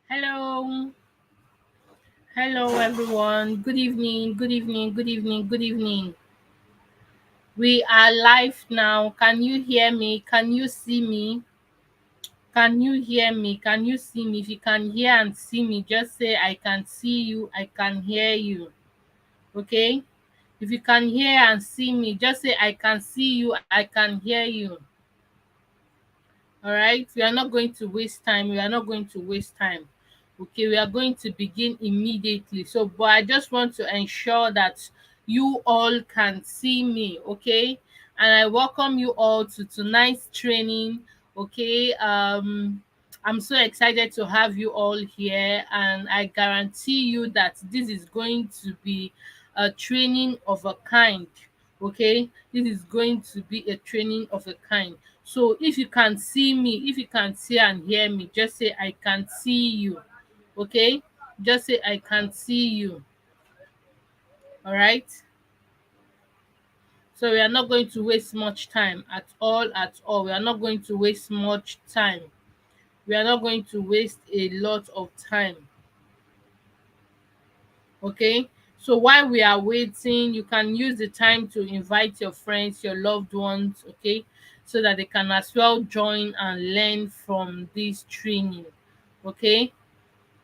Hello, hello everyone. Good evening, good evening, good evening, good evening. We are live now. Can you hear me? Can you see me? Can you hear me? Can you see me? If you can hear and see me, just say I can see you, I can hear you. Okay? If you can hear and see me, just say I can see you, I can hear you. All right, we are not going to waste time. We are not going to waste time. Okay, we are going to begin immediately. So, but I just want to ensure that you all can see me. Okay, and I welcome you all to tonight's training. Okay, I'm so excited to have you all here, and I guarantee you that this is going to be a training of a kind. Okay, this is going to be a training of a kind. So if you can see me, if you can see and hear me, just say I can see you. Okay, just say I can see you. All right, so we are not going to waste much time at all. We are not going to waste much time. We are not going to waste a lot of time. Okay, so while we are waiting, you can use the time to invite your friends, your loved ones. Okay, so that they can as well join and learn from this training. Okay,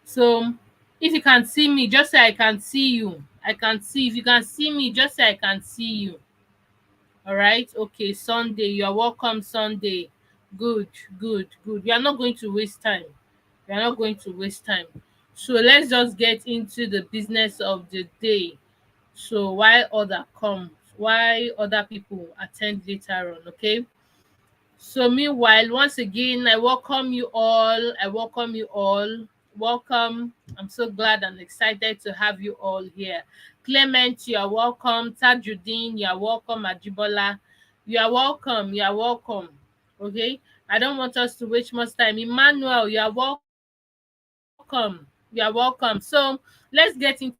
so if you can see me, just say I can see you. I can see. If you can see me, just say I can see you. All right, okay. Sunday, you are welcome. Sunday, good, good, good. We are not going to waste time. We are not going to waste time. So let's just get into the business of the day. So while other people attend later on. Okay, so meanwhile, once again, I welcome you all. I welcome you all. Welcome. I'm so glad and excited to have you all here. Clement, you are welcome. Tajuddin, you are welcome. Ajibola, you are welcome. You are welcome. Okay, I don't want us to waste much time. Emmanuel, you are welcome. You are welcome. So let's get into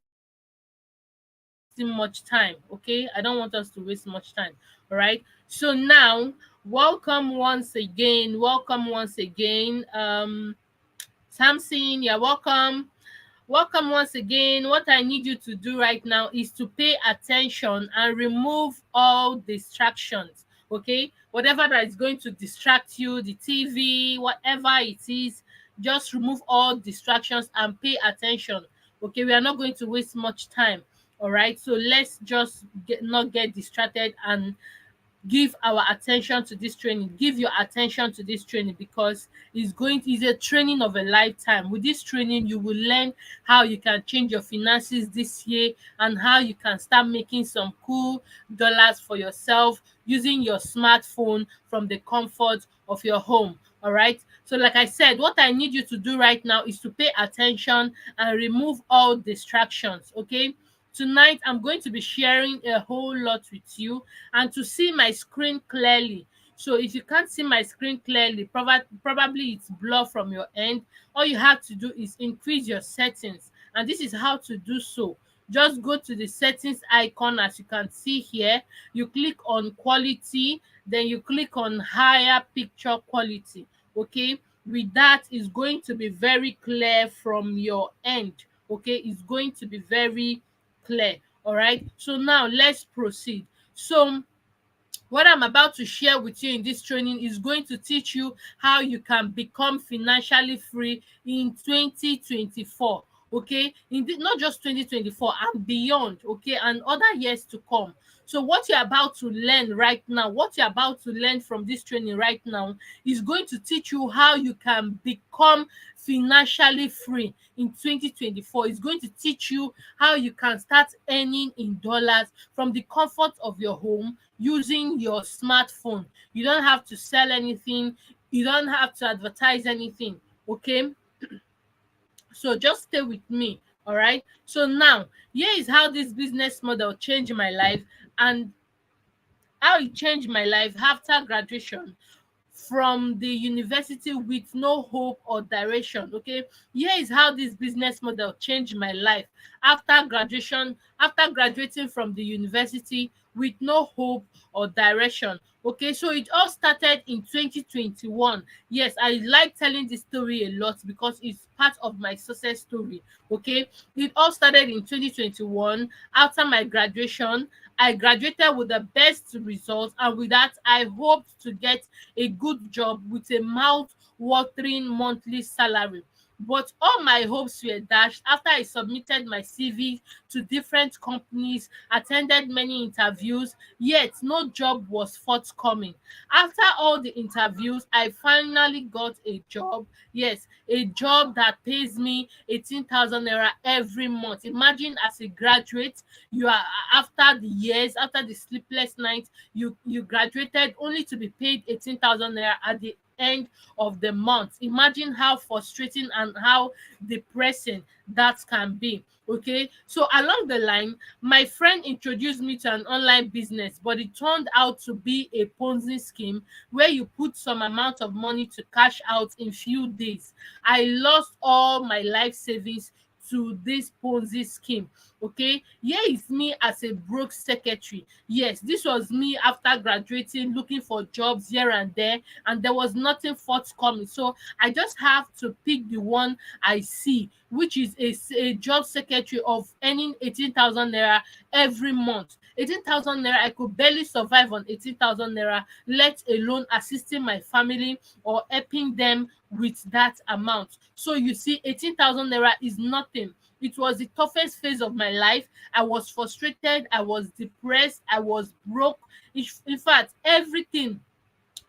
the business. I don't want us to waste much time. Okay, I don't want us to waste much time. All right, so now welcome once again, Samson, you're welcome. Welcome once again. What I need you to do right now is to pay attention and remove all distractions. Okay, whatever that is going to distract you, the TV, whatever it is, just remove all distractions and pay attention. Okay, we are not going to waste much time. All right, so let's just not get distracted and give our attention to this training. Give your attention to this training because it's a training of a lifetime. With this training, you will learn how you can change your finances this year and how you can start making some cool dollars for yourself using your smartphone from the comfort of your home. All right, so like I said, what I need you to do right now is to pay attention and remove all distractions. Okay, tonight I'm going to be sharing a whole lot with you, and to see my screen clearly. So if you can't see my screen clearly, probably it's blur from your end. All you have to do is increase your settings, and this is how to do so. Just go to the settings icon as you can see here. You click on quality, then you click on higher picture quality. Okay, with that is going to be very clear from your end. Okay, it's going to be very clear. All right, so now let's proceed. So what I'm about to share with you in this training is going to teach you how you can become financially free in 2024. Okay, not just 2024 and beyond. Okay, and other years to come. So what you're about to learn right now, what you're about to learn from this training right now is going to teach you how you can become financially free in 2024. It's going to teach you how you can start earning in dollars from the comfort of your home using your smartphone. You don't have to sell anything, you don't have to advertise anything. Okay, so just stay with me. All right, so now here is how this business model changed my life, and how it changed my life after graduation from the university with no hope or direction. Okay, here is how this business model changed my life after graduation, after graduating from the university with no hope or direction. Okay, so it all started in 2021. Yes, I like telling this story a lot because it's part of my success story. Okay, it all started in 2021. After my graduation, I graduated with the best results, and with that, I hoped to get a good job with a mouth watering monthly salary. But all my hopes were dashed after I submitted my CV to different companies, attended many interviews, yet no job was forthcoming. After all the interviews, I finally got a job. Yes, a job that pays me 18,000 naira every month. Imagine, as a graduate, you are, after the years, after the sleepless nights, you graduated only to be paid 18,000 naira at the end of the month. Imagine how frustrating and how depressing that can be. Okay, so along the line, my friend introduced me to an online business, but it turned out to be a Ponzi scheme where you put some amount of money to cash out in few days. I lost all my life savings to this Ponzi scheme. Okay, here is me as a broke secretary. Yes, this was me after graduating, looking for jobs here and there, and there was nothing forthcoming. So I just have to pick the one I see, which is a job secretary of earning 18,000 naira every month. 18,000 naira, I could barely survive on 18,000 naira, let alone assisting my family or helping them with that amount. So you see, 18,000 naira is nothing. It was the toughest phase of my life. I was frustrated, I was depressed, I was broke. In fact, everything,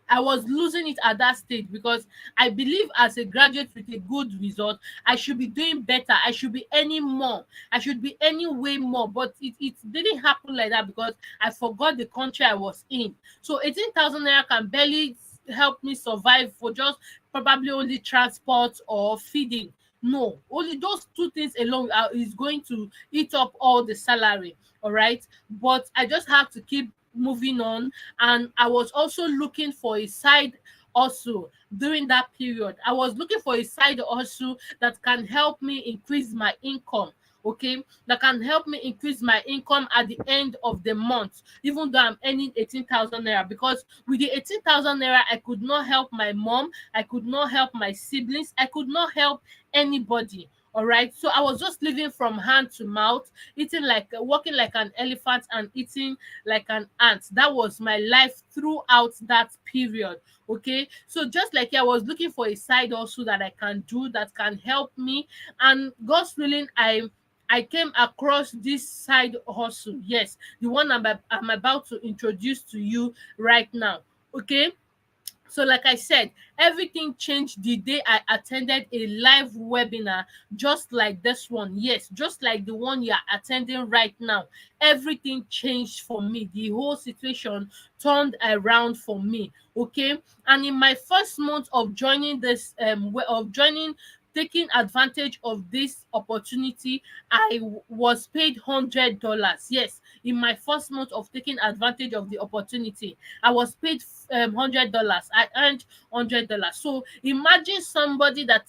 I was losing it at that stage, because I believe as a graduate with a good result, I should be doing better. I should be earning more. I should be earning way more. But it didn't happen like that because I forgot the country I was in. So 18,000 naira can barely help me survive for just probably only transport or feeding. No, only those two things alone is going to eat up all the salary. All right. But I just have to keep moving on. And I was also looking for a side hustle during that period. I was looking for a side hustle that can help me increase my income. Okay, that can help me increase my income at the end of the month, even though I'm earning 18,000 naira. Because with the 18,000 naira, I could not help my mom, I could not help my siblings, I could not help anybody. All right, so I was just living from hand to mouth, eating like walking like an elephant and eating like an ant. That was my life throughout that period. Okay, so just like I was looking for a side also that I can do that can help me, and God's willing, I came across this side hustle. Yes, the one I'm about to introduce to you right now. Okay, so like I said, everything changed the day I attended a live webinar just like this one. Yes, just like the one you're attending right now. Everything changed for me. The whole situation turned around for me. Okay. And in my first month of joining taking advantage of this opportunity, I was paid $100. Yes, in my first month of taking advantage of the opportunity, I was paid $100. I earned $100. So imagine somebody that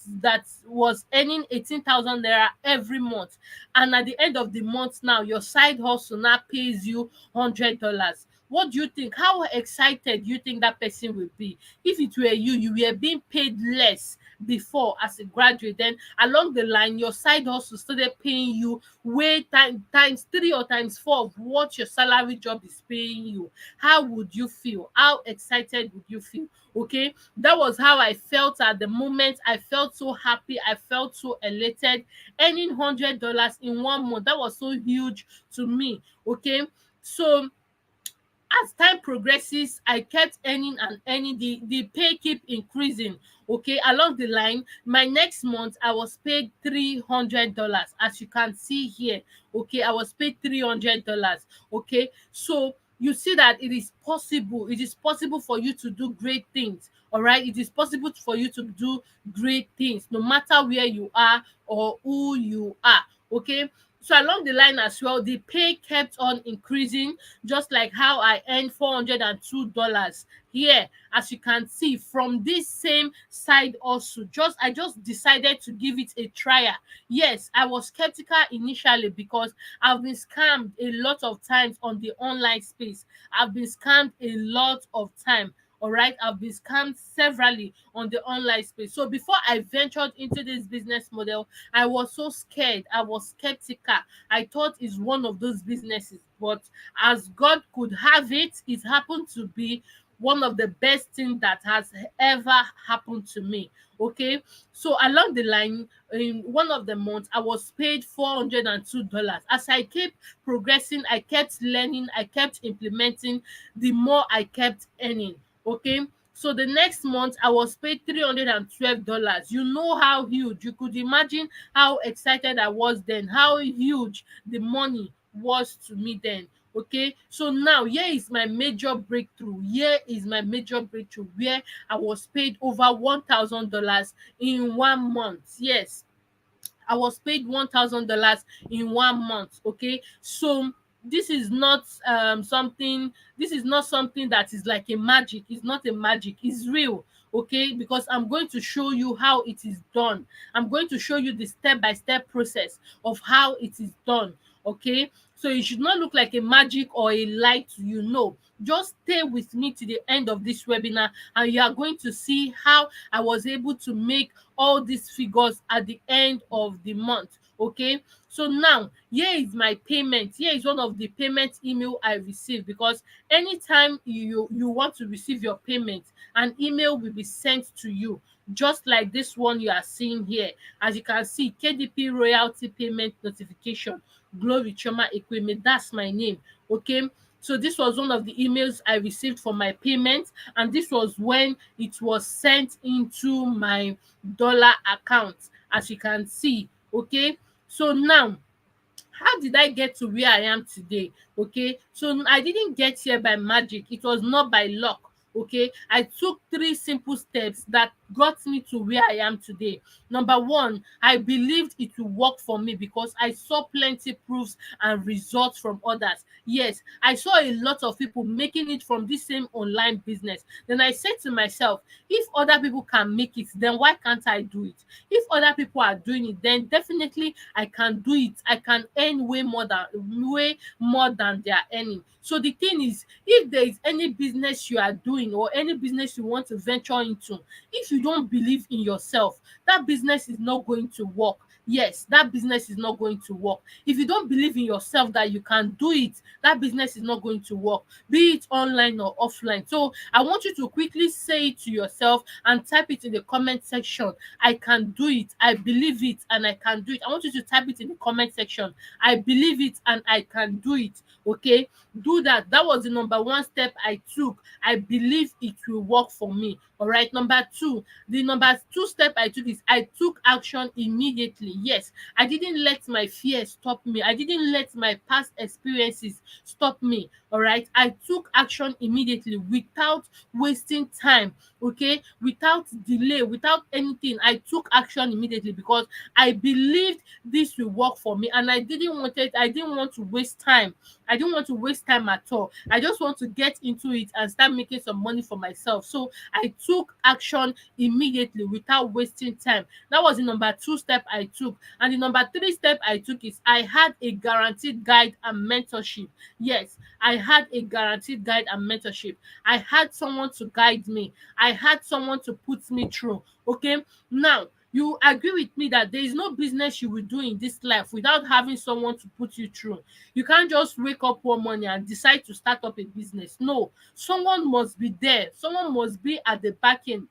was earning 18,000 naira every month, and at the end of the month now, your side hustle now pays you $100. What do you think? How excited do you think that person will be? If it were you, you were being paid less before as a graduate, then along the line your side hustle started paying you way times three or times four of what your salary job is paying you. How would you feel? How excited would you feel? Okay, that was how I felt at the moment. I felt so happy, I felt so elated. Earning $100 in 1 month, that was so huge to me. Okay, so as time progresses, I kept earning and earning. The pay keep increasing. Okay, along the line, my next month I was paid $300, as you can see here. Okay, I was paid $300. Okay, so you see that it is possible. It is possible for you to do great things. All right, it is possible for you to do great things no matter where you are or who you are. Okay, So along the line as well, the pay kept on increasing, just like how I earned $402 here. As you can see from this same side also, I just decided to give it a trial. Yes, I was skeptical initially because I've been scammed a lot of times on the online space. I've been scammed a lot of time. All right, I've been scammed severally on the online space. So before I ventured into this business model, I was so scared. I was skeptical. I thought it's one of those businesses, but as God could have it, it happened to be one of the best things that has ever happened to me. Okay, so along the line, in one of the months, I was paid $402. As I kept progressing, I kept learning, I kept implementing, the more I kept earning. Okay, so the next month I was paid $312. You know how huge, you could imagine how excited I was then, how huge the money was to me then. Okay, so now here is my major breakthrough. Here is my major breakthrough where I was paid over $1,000 in 1 month. Yes, I was paid $1,000 in 1 month. Okay, so this is not something. This is not something that is like a magic. It's not a magic. It's real. Okay, because I'm going to show you how it is done. I'm going to show you the step-by-step process of how it is done. Okay, so it should not look like a magic or a lie to you. No, just stay with me to the end of this webinar, and you are going to see how I was able to make all these figures at the end of the month. Okay, so now here is my payment. Here is one of the payment email I received, because anytime you want to receive your payment, an email will be sent to you, just like this one you are seeing here. As you can see, KDP royalty payment notification, Glory Choma Equipment, that's my name. Okay, so this was one of the emails I received for my payment, and this was when it was sent into my dollar account, as you can see. Okay, so now how did I get to where I am today? Okay, so I didn't get here by magic. It was not by luck. Okay, I took three simple steps that got me to where I am today. Number one, I believed it will work for me because I saw plenty proofs and results from others. Yes, I saw a lot of people making it from this same online business. Then I said to myself, if other people can make it, then why can't I do it? If other people are doing it, then definitely I can do it. I can earn way more than they are earning. So the thing is, if there is any business you are doing or any business you want to venture into, if you don't believe in yourself, that business is not going to work. Yes, that business is not going to work. If you don't believe in yourself that you can do it, that business is not going to work, be it online or offline. So I want you to quickly say it to yourself and type it in the comment section. I can do it, I believe it, and I can do it. I want you to type it in the comment section. I believe it and I can do it. Okay, do that. That was the number one step I took. I believe it will work for me. All right, number two, the number two step I took is I took action immediately. Yes, I didn't let my fear stop me. I didn't let my past experiences stop me. All right, I took action immediately without wasting time. Okay, without delay, without anything. I took action immediately because I believed this will work for me, and I didn't want to waste time. I didn't want to waste time at all. I just want to get into it and start making some money for myself. So I took action immediately without wasting time. That was the number two step I took. And the number three step I took is I had a guaranteed guide and mentorship. Yes, I had a guaranteed guide and mentorship. I had someone to guide me. I had someone to put me through. Okay, now you agree with me that there is no business you will do in this life without having someone to put you through. You can't just wake up one morning and decide to start up a business. No, someone must be there. Someone must be at the back end,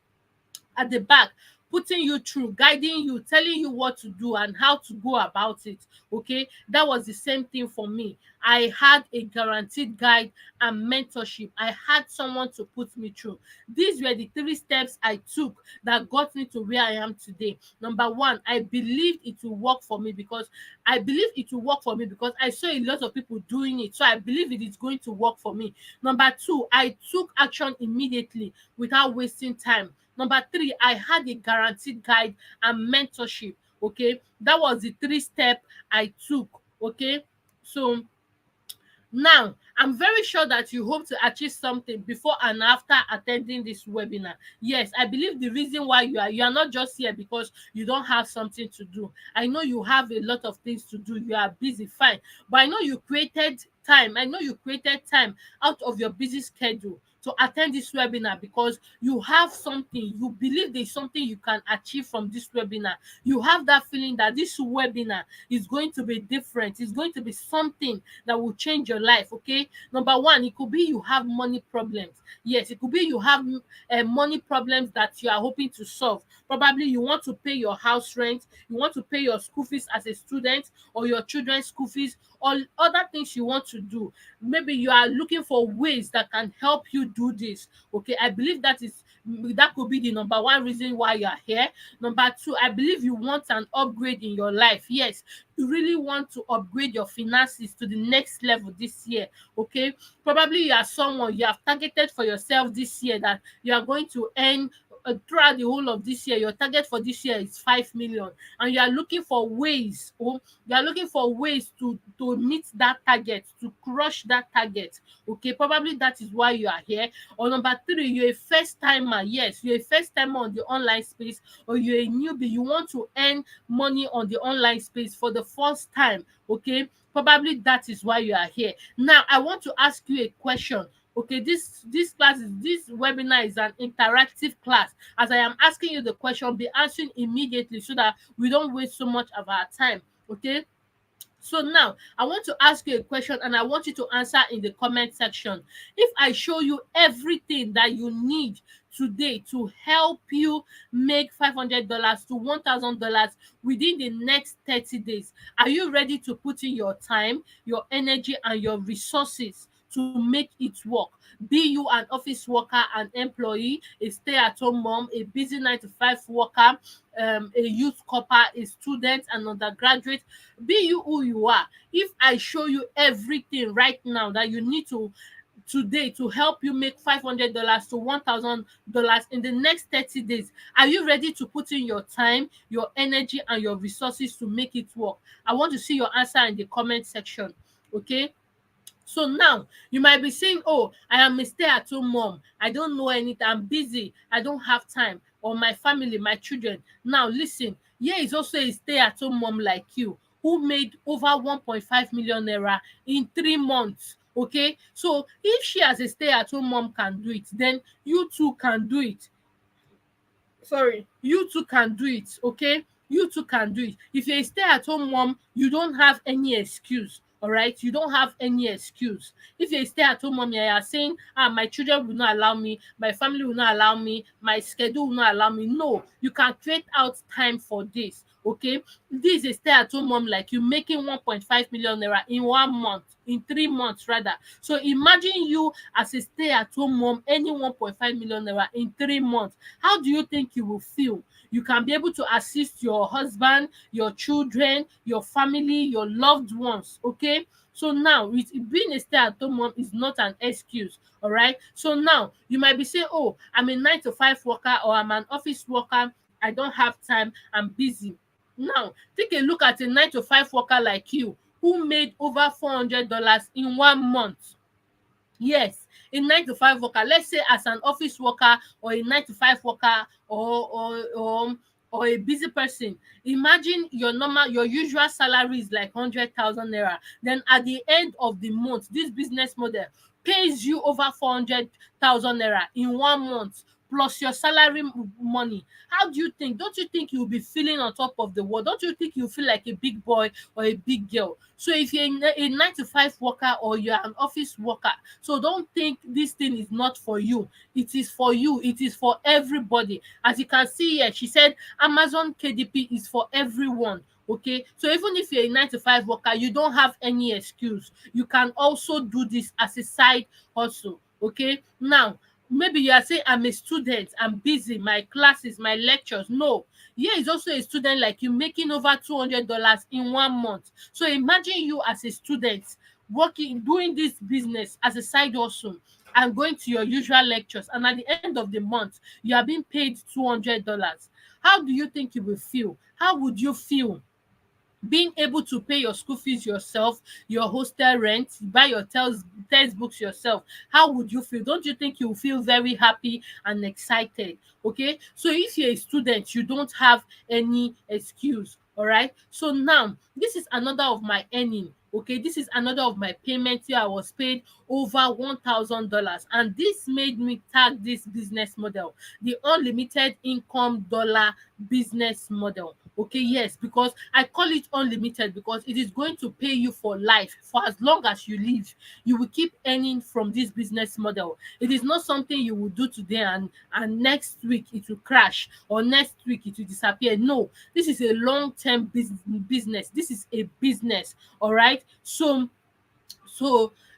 at the back, putting you through, guiding you, telling you what to do and how to go about it. Okay, that was the same thing for me. I had a guaranteed guide and mentorship. I had someone to put me through. These were the three steps I took that got me to where I am today. Number one, I believed it will work for me because I saw a lot of people doing it, so I believe it is going to work for me. Number two, I took action immediately without wasting time. Number three, I had a guaranteed guide and mentorship. Okay, that was the three step I took. Okay, so now, I'm very sure that you hope to achieve something before and after attending this webinar. Yes, I believe the reason why you are not just here because you don't have something to do. I know you have a lot of things to do. You are busy, fine. But I know you created time. I know you created time out of your busy schedule to attend this webinar because you have something, you believe there's something you can achieve from this webinar. You have that feeling that this webinar is going to be different. It's going to be something that will change your life. Okay, number one, it could be you have money problems. Yes, it could be you have money problems that you are hoping to solve. Probably you want to pay your house rent, you want to pay your school fees as a student, or your children's school fees, or other things you want to do. Maybe you are looking for ways that can help you do this. Okay, I believe that could be the number one reason why you are here. Number two, I believe you want an upgrade in your life. Yes, you really want to upgrade your finances to the next level this year. Okay, probably you are someone you have targeted for yourself this year that you are going to earn throughout the whole of this year. Your target for this year is 5 million, and you are looking for ways, you are looking for ways to meet that target, to crush that target. Okay, probably that is why you are here. Or number three, you're a first timer. Yes, you're a first timer on the online space, or you're a newbie. You want to earn money on the online space for the first time. Okay, probably that is why you are here. Now I want to ask you a question. Okay, this webinar is an interactive class. As I am asking you the question, be answering immediately so that we don't waste so much of our time. Okay, so now I want to ask you a question and I want you to answer in the comment section. If I show you everything that you need today to help you make $500 to $1,000 within the next 30 days, are you ready to put in your time, your energy, and your resources to make it work? Be you an office worker, an employee, a stay-at-home mom, a busy 9 to 5 worker, a youth corper, a student, an undergraduate, be you who you are. If I show you everything right now that you need to today to help you make $500 to $1,000 in the next 30 days, are you ready to put in your time, your energy, and your resources to make it work? I want to see your answer in the comment section. Okay, so now you might be saying, oh, I am a stay-at-home mom, I don't know anything, I'm busy, I don't have time, or my family, my children. Now listen, here is also a stay-at-home mom like you who made over 1.5 million naira in 3 months. Okay, so if she as a stay-at-home mom can do it, then you too can do it. Sorry, you too can do it. Okay, you too can do it. If you're a stay-at-home mom, you don't have any excuse. All right, you don't have any excuse. If you're a stay-at-home mom, you are saying, my children will not allow me, my family will not allow me, my schedule will not allow me. No, you can create out time for this. Okay, this is a stay-at-home mom like you making 1.5 million naira in 1 month, in 3 months rather. So imagine you as a stay-at-home mom earning 1.5 million naira in 3 months. How do you think you will feel? You can be able to assist your husband, your children, your family, your loved ones. Okay, so now being a stay-at-home mom is not an excuse. All right, so now you might be saying, oh, I'm a 9 to 5 worker, or I'm an office worker, I don't have time, I'm busy. Now take a look at a 9 to 5 worker like you who made over $400 in 1 month. Yes, a 9 to 5 worker, let's say as an office worker, or a 9 to 5 worker, or a busy person. Imagine your usual salary is like 100,000 naira. Then at the end of the month, this business model pays you over 400,000 naira in 1 month, plus your salary money. How do you think? Don't you think you'll be feeling on top of the world? Don't you think you feel like a big boy or a big girl? So if you're a 9 to 5 worker, or you're an office worker, so don't think this thing is not for you. It is for you. It is for everybody. As you can see here, she said Amazon KDP is for everyone. Okay, so even if you're a 9 to 5 worker, you don't have any excuse. You can also do this as a side hustle. Okay, now maybe you are saying, I'm a student, I'm busy, my classes, my lectures. No, here is also a student like you making over $200 in 1 month. So imagine you as a student working, doing this business as a side hustle, and going to your usual lectures, and at the end of the month you are being paid $200. How do you think you will feel? How would you feel? being able to pay your school fees yourself, your hostel rent, buy your textbooks yourself, how would you feel? Don't you think you feel very happy and excited? Okay, so if you're a student, you don't have any excuse. All right, so now this is another of my earning. Okay, this is another of my payment here. I was paid over $1,000, and this made me tag this business model, the unlimited income dollar business model. Okay, yes, because I call it unlimited because it is going to pay you for life. For as long as you live, you will keep earning from this business model. It is not something you will do today and next week it will crash, or next week it will disappear. No, this is a long-term business. This is a business. All right, so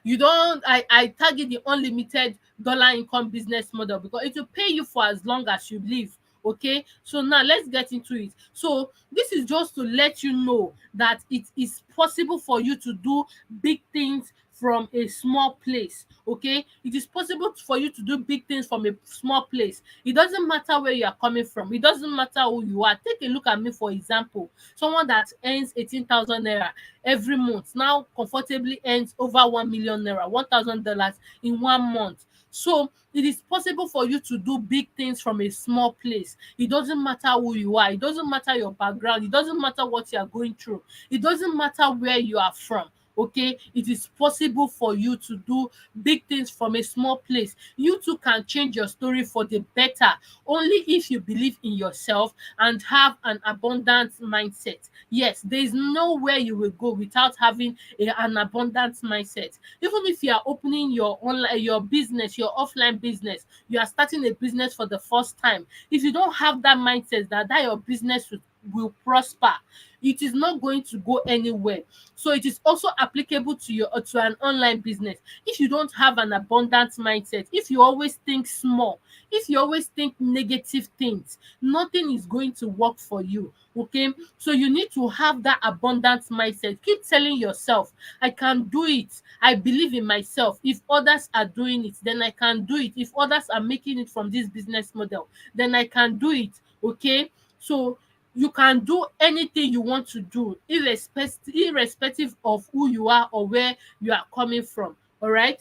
you don't I target the unlimited dollar income business model because it will pay you for as long as you live. Okay, so now let's get into it. So this is just to let you know that it is possible for you to do big things from a small place. Okay, it is possible for you to do big things from a small place. It doesn't matter where you are coming from, it doesn't matter who you are. Take a look at me, for example. Someone that earns 18,000 naira every month now comfortably earns over 1 million naira, $1,000 in 1 month. So it is possible for you to do big things from a small place. It doesn't matter who you are, it doesn't matter your background, it doesn't matter what you are going through, it doesn't matter where you are from. Okay, it is possible for you to do big things from a small place. You too can change your story for the better, only if you believe in yourself and have an abundant mindset. Yes, there is nowhere you will go without having an abundant mindset. Even if you are opening your online, your business, your offline business, you are starting a business for the first time. If you don't have that mindset that your business will prosper, it is not going to go anywhere. So it is also applicable to your to an online business. If you don't have an abundant mindset, if you always think small, if you always think negative things, nothing is going to work for you. Okay, so you need to have that abundant mindset. Keep telling yourself, I can do it, I believe in myself. If others are doing it, then I can do it. If others are making it from this business model, then I can do it. Okay, so you can do anything you want to do, irrespective of who you are or where you are coming from. All right,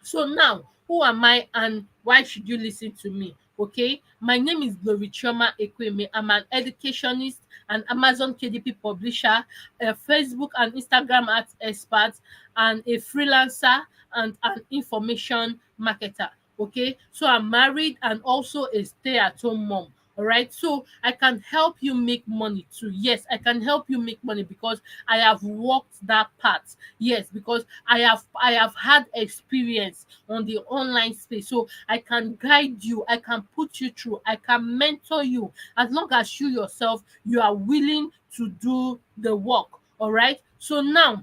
so now, who am I and why should you listen to me? Okay, my name is Glory Chioma Ekweme. I'm an educationist, an Amazon KDP publisher, a Facebook and Instagram art expert, and a freelancer and an information marketer. Okay, so I'm married and also a stay-at-home mom. All right, so I can help you make money too. Yes, I can help you make money because I have walked that path. Yes, because I have had experience on the online space, so I can guide you, I can put you through, I can mentor you, as long as you yourself you are willing to do the work. All right, so now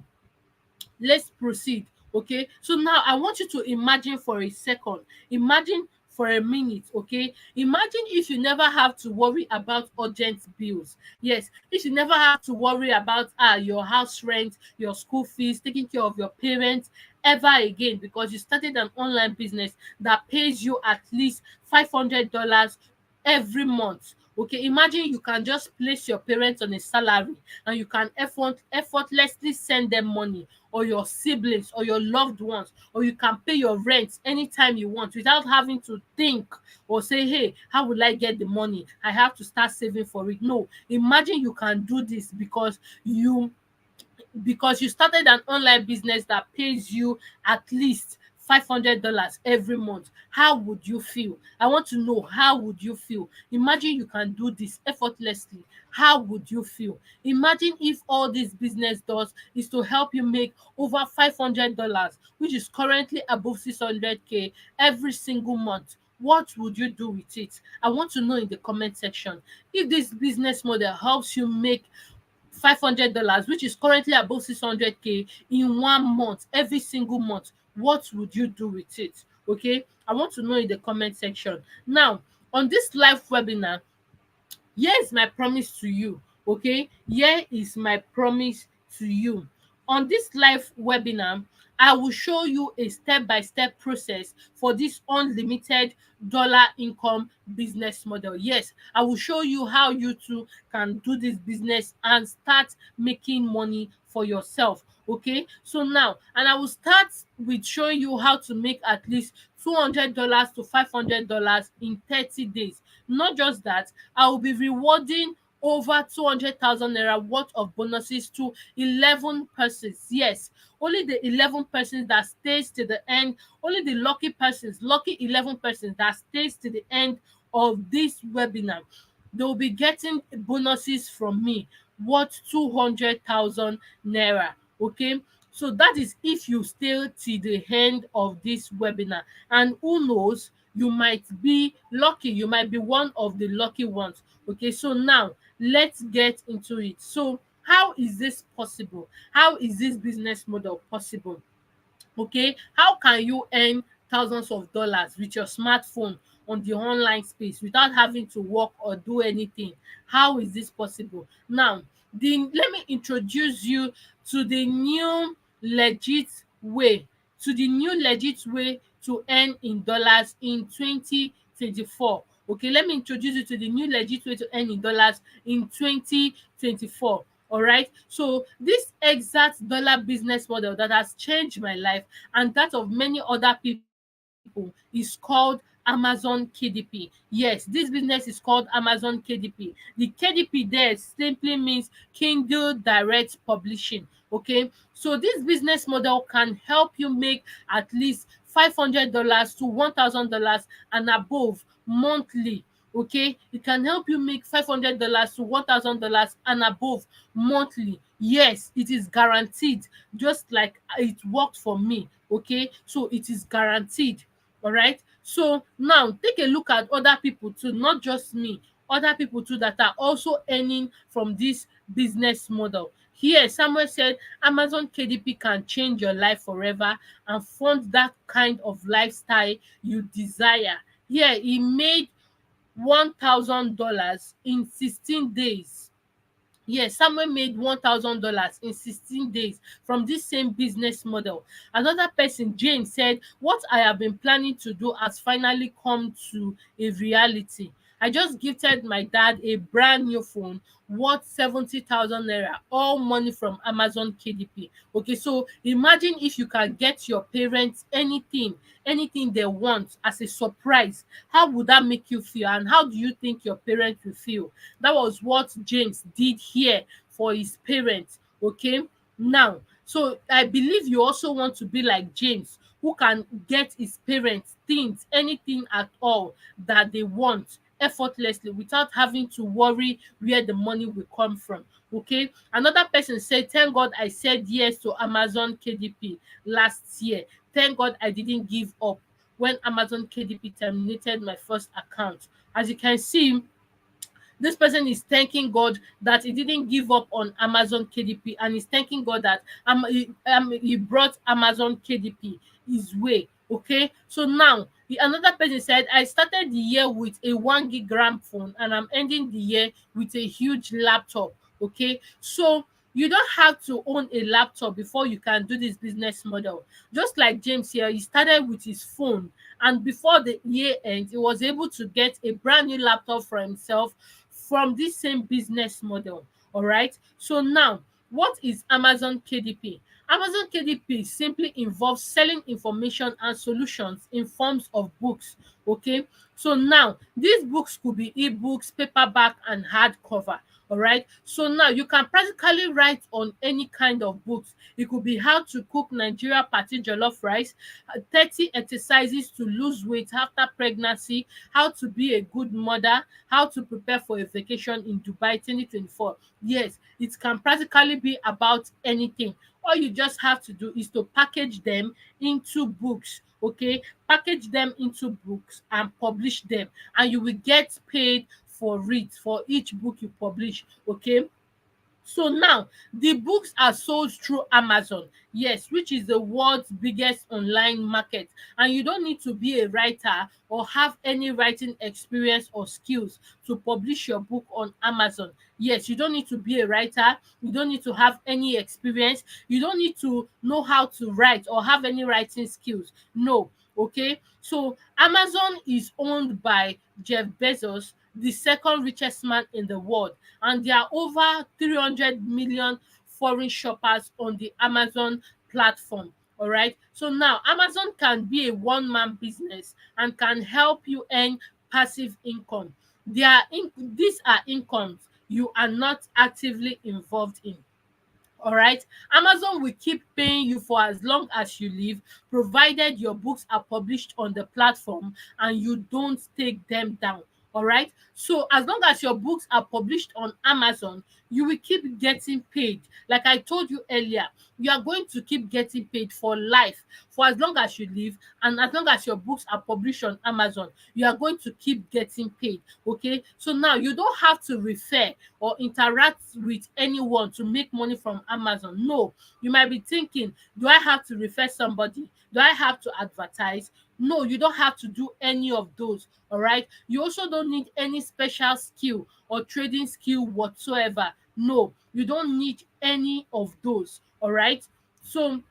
let's proceed. Okay, so now I want you to imagine for a second, imagine for a minute. Okay, imagine if you never have to worry about urgent bills. Yes, if you never have to worry about your house rent, your school fees, taking care of your parents ever again, because you started an online business that pays you at least $500 every month. Okay, imagine you can just place your parents on a salary and you can effortlessly send them money, or your siblings or your loved ones, or you can pay your rent anytime you want without having to think or say, hey, how will I get the money? I have to start saving for it. No, imagine you can do this because you started an online business that pays you at least $500 every month. How would you feel? I want to know, how would you feel? Imagine you can do this effortlessly. How would you feel? Imagine if all this business does is to help you make over $500, which is currently above 600K every single month. What would you do with it? I want to know in the comment section. If this business model helps you make $500, which is currently above 600K in 1 month, every single month, what would you do with it? Okay, I want to know in the comment section. Now, on this live webinar, here is my promise to you. Okay, here is my promise to you. On this live webinar, I will show you a step-by-step process for this unlimited dollar income business model. Yes, I will show you how you too can do this business and start making money for yourself. Okay, so now, and I will start with showing you how to make at least $200 to $500 in 30 days. Not just that, I will be rewarding over 200,000 naira worth of bonuses to 11 persons. Yes, only the 11 persons that stays to the end, only the lucky persons, lucky 11 persons that stays to the end of this webinar, they will be getting bonuses from me worth 200,000 naira. Okay, so that is if you stay till the end of this webinar, and who knows, you might be lucky, you might be one of the lucky ones. Okay, so now let's get into it. So how is this possible? How is this business model possible? Okay, how can you earn thousands of dollars with your smartphone on the online space without having to work or do anything? How is this possible? Now, let me introduce you to the new legit way, to earn in dollars in 2024. Okay, let me introduce you to the new legit way to earn in dollars in 2024. All right, so this exact dollar business model that has changed my life and that of many other people is called Amazon KDP. Yes, this business is called Amazon KDP. The KDP there simply means Kindle Direct Publishing. Okay, so this business model can help you make at least $500 to $1,000 and above monthly. Okay, it can help you make $500 to $1,000 and above monthly. Yes, it is guaranteed, just like it worked for me. Okay, so it is guaranteed. All right, so now take a look at other people too, not just me, other people too that are also earning from this business model. Here Samuel said Amazon KDP can change your life forever and fund that kind of lifestyle you desire. Here he made $1,000 in 16 days. Yes, Samuel made $1,000 in 16 days from this same business model. Another person, Jane, said, "What I have been planning to do has finally come to a reality. I just gifted my dad a brand new phone worth 70,000 naira, all money from Amazon KDP." Okay, so imagine if you can get your parents anything they want as a surprise. How would that make you feel? And how do you think your parents will feel? That was what James did here for his parents. Okay, now, so I believe you also want to be like James, who can get his parents things, anything at all that they want effortlessly without having to worry where the money will come from. Okay, another person said, "Thank God I said yes to Amazon KDP last year. Thank God I didn't give up when Amazon KDP terminated my first account." As you can see, this person is thanking God that he didn't give up on Amazon KDP, and he's thanking God that he brought Amazon KDP his way. Okay, so now another person said, "I started the year with a 1 gig RAM phone and I'm ending the year with a huge laptop." Okay, so you don't have to own a laptop before you can do this business model. Just like James here, he started with his phone, and before the year ends, he was able to get a brand new laptop for himself from this same business model. All right, so now, what is Amazon KDP? Amazon KDP simply involves selling information and solutions in forms of books. Okay, so now these books could be ebooks, paperback and hardcover. All right, so now you can practically write on any kind of books. It could be how to cook Nigeria party jollof rice, 30 exercises to lose weight after pregnancy, how to be a good mother, how to prepare for a vacation in Dubai 2024. Yes, it can practically be about anything. All you just have to do is to package them into books. Okay, package them into books and publish them, and you will get paid for it, for each book you publish. Okay, So now the books are sold through Amazon, yes, which is the world's biggest online market, and you don't need to be a writer or have any writing experience or skills to publish your book on Amazon. Yes, you don't need to be a writer, you don't need to have any experience, you don't need to know how to write or have any writing skills. No, okay? So Amazon is owned by Jeff Bezos, the second richest man in the world, and there are over 300 million foreign shoppers on the Amazon platform. All right. So now Amazon can be a one man business and can help you earn passive income. These are incomes you are not actively involved in. All right. Amazon will keep paying you for as long as you live, provided your books are published on the platform and you don't take them down. All right. So as long as your books are published on Amazon, you will keep getting paid. Like I told you earlier, you are going to keep getting paid for life, for as long as you live, and as long as your books are published on Amazon, you are going to keep getting paid. Okay. So now you don't have to refer or interact with anyone to make money from Amazon. No, you might be thinking, do I have to refer somebody? Do I have to advertise? No, you don't have to do any of those. All right. You also don't need any special skill or trading skill whatsoever. No, you don't need any of those. All right. So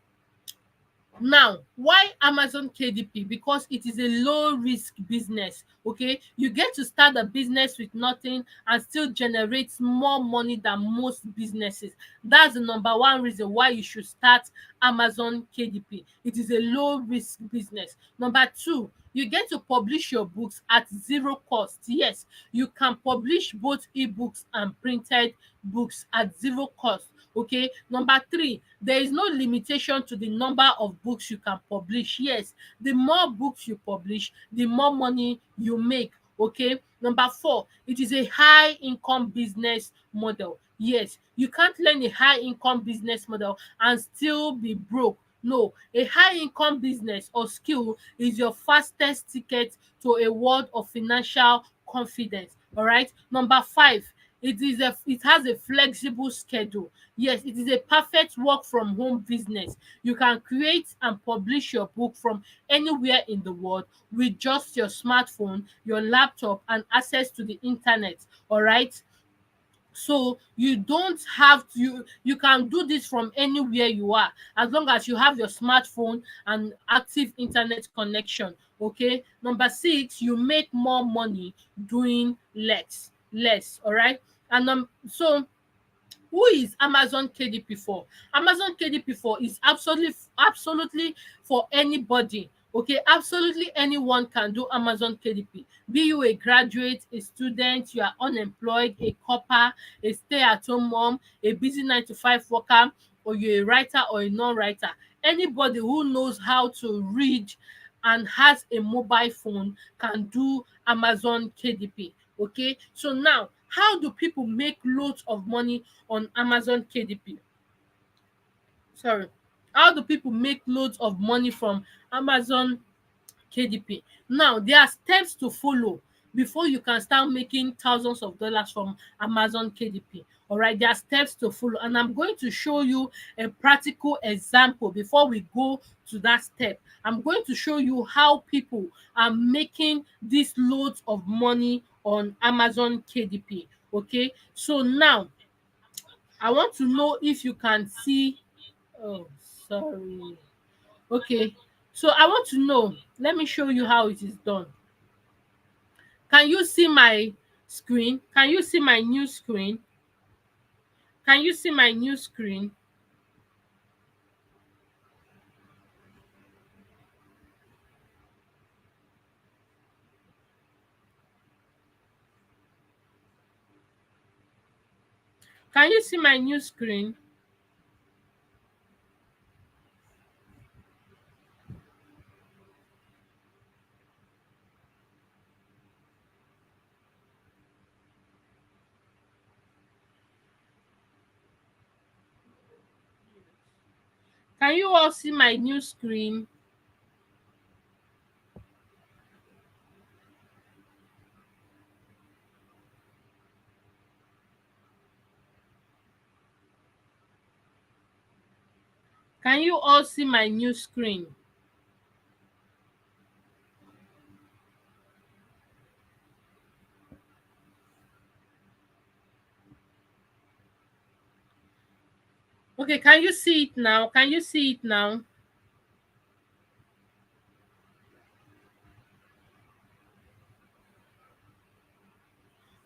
now, why Amazon KDP? Because it is a low risk business. Okay, you get to start a business with nothing and still generate more money than most businesses. That's the number one reason why you should start Amazon KDP. It is a low risk business. Number two, you get to publish your books at zero cost. Yes, you can publish both ebooks and printed books at zero cost. Okay. Number three, there is no limitation to the number of books you can publish. Yes, the more books you publish, the more money you make. Okay. Number four, it is a high income business model. Yes, you can't learn a high income business model and still be broke. No, a high income business or skill is your fastest ticket to a world of financial confidence. All right. Number five, it has a flexible schedule. Yes, it is a perfect work from home business. You can create and publish your book from anywhere in the world with just your smartphone, your laptop, and access to the internet. All right. So you don't have to, you can do this from anywhere you are, as long as you have your smartphone and active internet connection. Okay. Number six, you make more money doing less. All right. And so who is Amazon KDP for? Amazon KDP for is absolutely for anybody. Okay, absolutely anyone can do Amazon KDP. Be you a graduate, a student, you are unemployed, a copper, a stay-at-home mom, a busy 9 to 5 worker, or you're a writer or a non-writer. Anybody who knows how to read and has a mobile phone can do Amazon KDP. Okay, so now how do people make loads of money on Amazon KDP? Sorry, how do people make loads of money from Amazon KDP? Now, there are steps to follow before you can start making thousands of dollars from Amazon KDP. All right, there are steps to follow, and I'm going to show you a practical example before we go to that step. I'm going to show you how people are making these loads of money on Amazon KDP. Okay, so now I want to know if you can see. Oh, sorry. Okay, so I want to know, let me show you how it is done. Can you see my screen? Can you see my new screen? Can you see my new screen? Can you see my new screen? Can you all see my new screen? Can you all see my new screen? Okay, can you see it now? Can you see it now?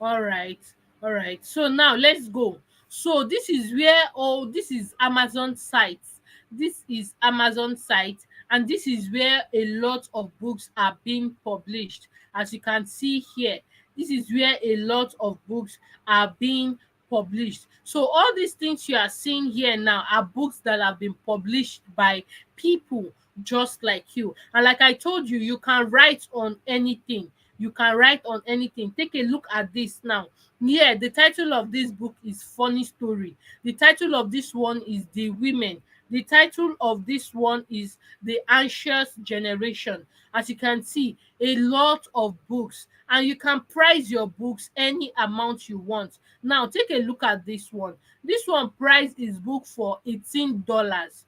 All right, all right. So now let's go. So this is where, oh, this is Amazon site. This is Amazon site, and this is where a lot of books are being published. As you can see here, this is where a lot of books are being published. So all these things you are seeing here now are books that have been published by people just like you. And like I told you, you can write on anything. You can write on anything. Take a look at this now. Yeah, the title of this book is Funny Story. The title of this one is The Women. The title of this one is The Anxious Generation. As you can see, a lot of books, and you can price your books any amount you want. Now take a look at this one. This one price is book for $18.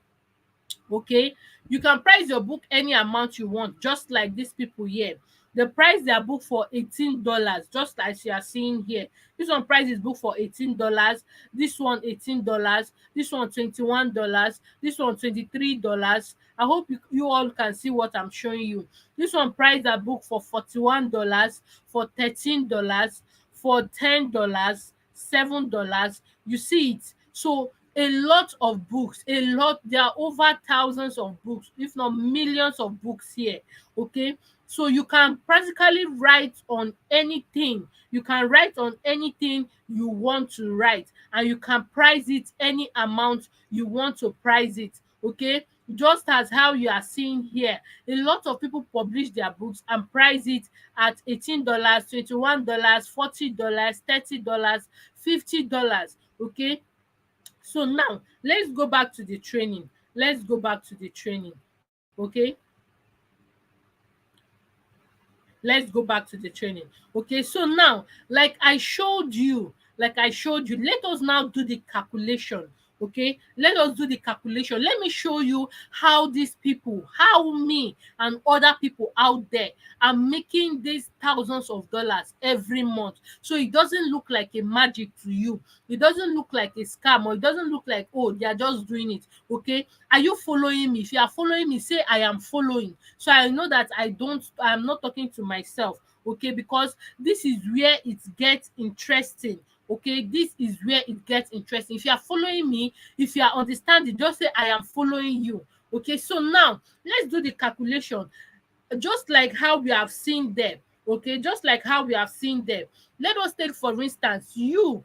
Okay, you can price your book any amount you want, just like these people here. They price their book for $18, just as you are seeing here. This one price is book for $18, this one $18, this one $21, this one $23. I hope you all can see what I'm showing you. This one price their book for $41, for $13, for $10, $7. You see it? So a lot of books, a lot, there are over thousands of books, if not millions of books here. Okay, so you can practically write on anything. You can write on anything you want to write, and you can price it any amount you want to price it. Okay, just as how you are seeing here, a lot of people publish their books and price it at $18, $21, $40, $30, $50. Okay, so now let's go back to the training. Let's go back to the training. Okay, let's go back to the training. Okay, so now, like I showed you, let us now do the calculation. Okay, let us do the calculation. Let me show you how these people, how me and other people out there are making these thousands of dollars every month, so it doesn't look like a magic to you. It doesn't look like a scam, or it doesn't look like, oh, they are just doing it. Okay, are you following me? If you are following me, say I am following, so I know that I'm not talking to myself. Okay, because this is where it gets interesting. Okay, this is where it gets interesting. If you are following me, if you are understanding, just say I am following you. Okay, so now let's do the calculation, just like how we have seen there. Okay, just like how we have seen there. Let us take, for instance, you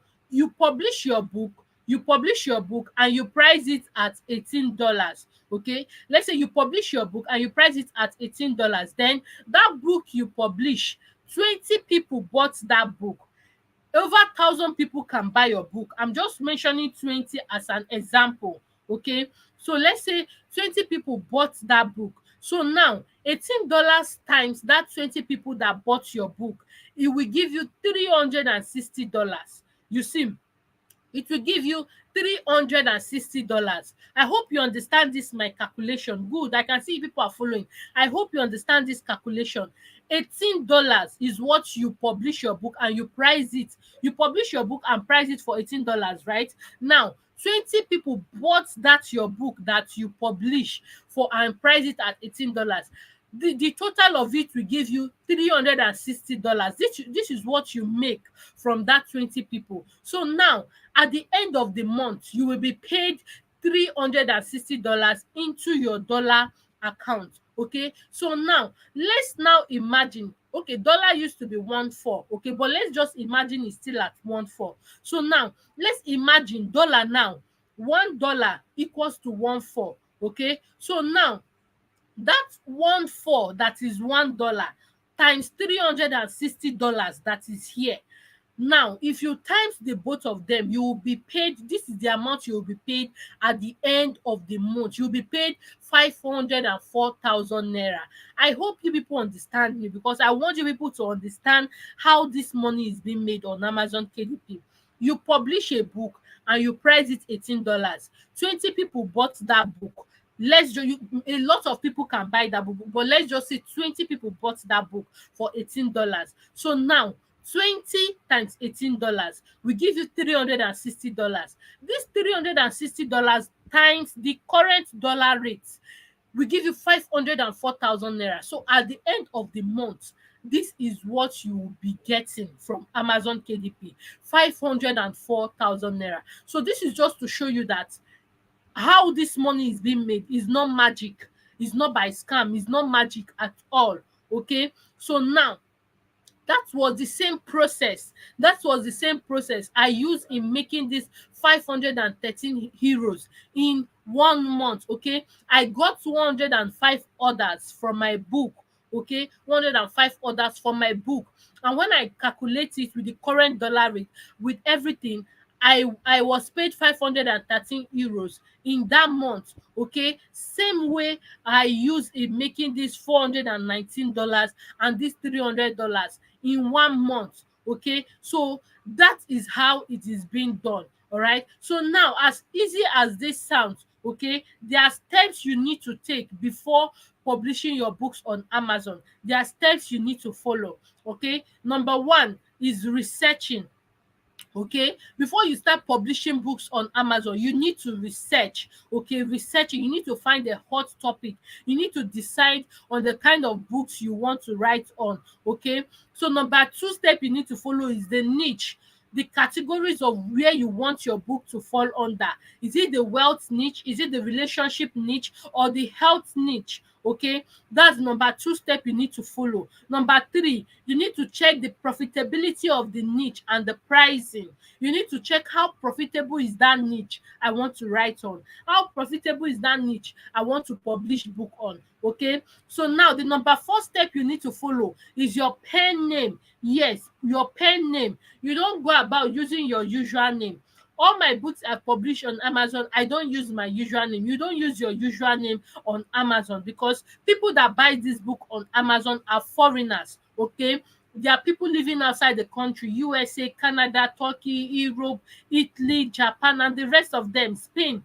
publish your book, and you price it at $18. Okay, let's say you publish your book and you price it at $18. Then that book you publish, 20 people bought that book. Over 1,000 people can buy your book. I'm just mentioning 20 as an example. Okay, so let's say 20 people bought that book. So now $18 times that 20 people that bought your book, it will give you $360. You see, it will give you $360. I hope you understand this my calculation. Good, I can see people are following. I hope you understand this calculation. $18 is what you publish your book and you price it. You publish your book and price it for $18, right? Now 20 people bought that your book that you publish for and price it at $18. The total of it will give you $360. This is what you make from that 20 people. So now at the end of the month, you will be paid $360 into your dollar account. Okay, so now let's now imagine, okay, dollar used to be 1.4. Okay, but let's just imagine it's still at 1.4. So now let's imagine dollar now, $1 equals to 1.4. Okay, so now that 1.4, that is $1, times $360 that is here. Now if you times the both of them, you will be paid, this is the amount you will be paid at the end of the month. You will be paid 504,000 naira. I hope you people understand me, because I want you people to understand how this money is being made on Amazon KDP. You publish a book and you price it $18. 20 people bought that book. Let's just A lot of people can buy that book, but let's just say 20 people bought that book for $18. So now 20 times $18 will give you $360. This $360 times the current dollar rate will give you 504,000 naira. So at the end of the month, this is what you will be getting from Amazon KDP, 504,000 naira. So this is just to show you that how this money is being made is not magic, it's not by scam, it's not magic at all. Okay, so now that was the same process I used in making this 513 heroes in 1 month. Okay, I got 105 orders from my book. Okay, 105 orders from my book, and when I calculate it with the current dollar rate, with everything, I was paid 513 euros in that month. Okay, same way I use in making this $419 and this $300 in 1 month. Okay, so that is how it is being done. All right, so now, as easy as this sounds, okay, there are steps you need to take before publishing your books on Amazon. There are steps you need to follow. Okay, number one is researching. Okay, before you start publishing books on Amazon, you need to research. Okay, researching, you need to find a hot topic, you need to decide on the kind of books you want to write on. Okay, so number two step you need to follow is the niche, the categories of where you want your book to fall under. Is it the wealth niche, is it the relationship niche, or the health niche? Okay, that's number two step you need to follow. Number three, you need to check the profitability of the niche and the pricing. You need to check how profitable is that niche I want to write on, how profitable is that niche I want to publish book on. Okay, so now the number four step you need to follow is your pen name. Yes, your pen name. You don't go about using your usual name. All my books I publish on Amazon, I don't use my usual name. You don't use your usual name on Amazon, because people that buy this book on Amazon are foreigners. Okay, there are people living outside the country: USA, Canada, Turkey, Europe, Italy, Japan, and the rest of them, Spain.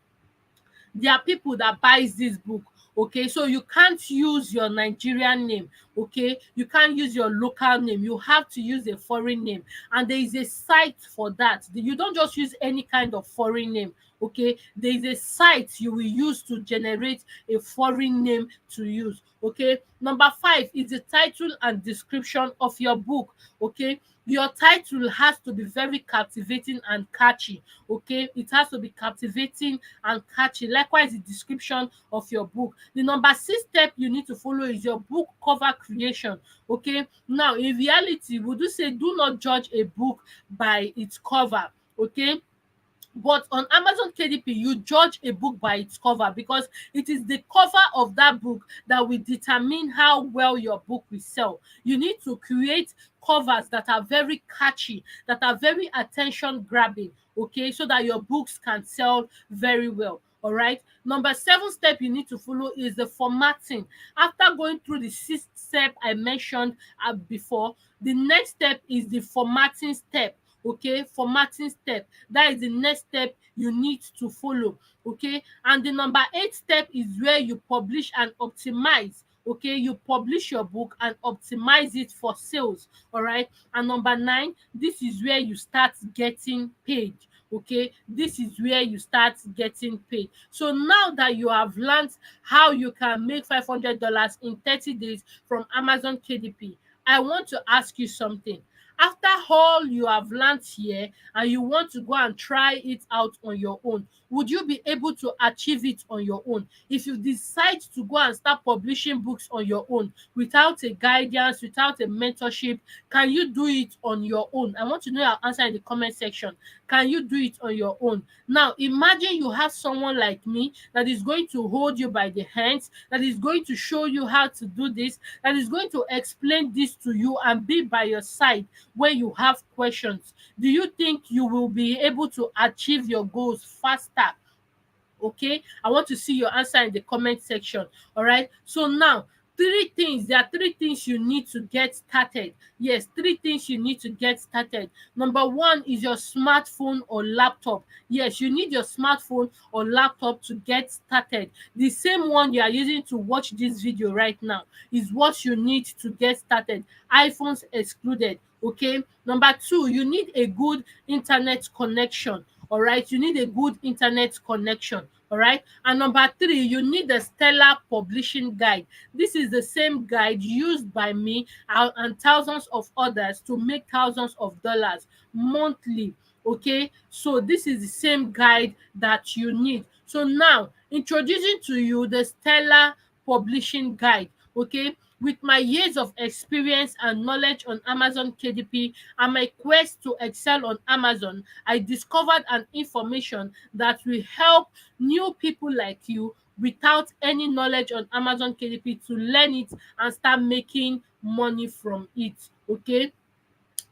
There are people that buys this book. Okay, so you can't use your Nigerian name. Okay, you can't use your local name, you have to use a foreign name, and there is a site for that. You don't just use any kind of foreign name. Okay, there is a site you will use to generate a foreign name to use. Okay, number five is the title and description of your book. Okay, your title has to be very captivating and catchy. Okay, it has to be captivating and catchy. Likewise, the description of your book. The number six step you need to follow is your book cover creation. Okay, now in reality, we do say do not judge a book by its cover. Okay, but on Amazon KDP, you judge a book by its cover, because it is the cover of that book that will determine how well your book will sell. You need to create covers that are very catchy, that are very attention grabbing. Okay, so that your books can sell very well. All right, number seven step you need to follow is the formatting. After going through the sixth step I mentioned before, the next step is the formatting step. Okay, formatting step, that is the next step you need to follow. Okay, and the number eight step is where you publish and optimize. Okay, you publish your book and optimize it for sales. All right, and number nine, this is where you start getting paid. Okay, this is where you start getting paid. So now that you have learned how you can make $500 in 30 days from Amazon KDP, I want to ask you something. After all you have learned here, and you want to go and try it out on your own, would you be able to achieve it on your own? If you decide to go and start publishing books on your own without a guidance, without a mentorship, can you do it on your own? I want to know your answer in the comment section. Can you do it on your own? Now imagine you have someone like me that is going to hold you by the hands, that is going to show you how to do this, that is going to explain this to you and be by your side when you have questions. Do you think you will be able to achieve your goals faster? Okay, I want to see your answer in the comment section. All right, so now Three things, there are three things you need to get started. Yes, three things you need to get started. Number one is your smartphone or laptop. Yes, you need your smartphone or laptop to get started. The same one you are using to watch this video right now is what you need to get started, iPhones excluded. Okay. Number two, you need a good internet connection. All right, you need a good internet connection. All right. And number three, you need the Stellar Publishing Guide. This is the same guide used by me and thousands of others to make thousands of dollars monthly. Okay, so this is the same guide that you need. So now, introducing to you the Stellar Publishing Guide. Okay, with my years of experience and knowledge on Amazon KDP and my quest to excel on Amazon, I discovered an information that will help new people like you without any knowledge on Amazon KDP to learn it and start making money from it. Okay,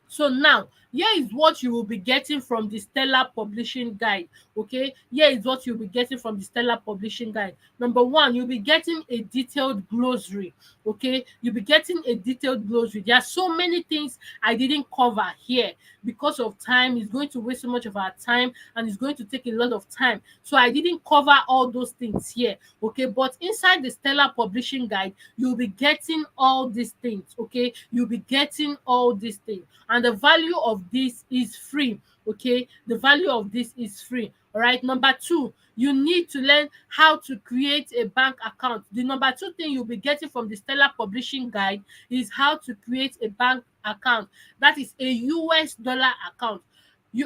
so now, here is what you will be getting from the Stellar Publishing Guide. Okay, here is what you'll be getting from the Stellar Publishing Guide. Number one, you'll be getting a detailed glossary. Okay, you'll be getting a detailed glossary. There are so many things I didn't cover here because of time. It's going to waste so much of our time and it's going to take a lot of time. So I didn't cover all those things here. Okay, but inside the Stellar Publishing Guide, you'll be getting all these things. Okay, you'll be getting all these things, and the value of this is free. Okay, the value of this is free. All right. Number two, you need to learn how to create a bank account. The number two thing you'll be getting from the Stellar Publishing Guide is how to create a bank account. That is a US dollar account.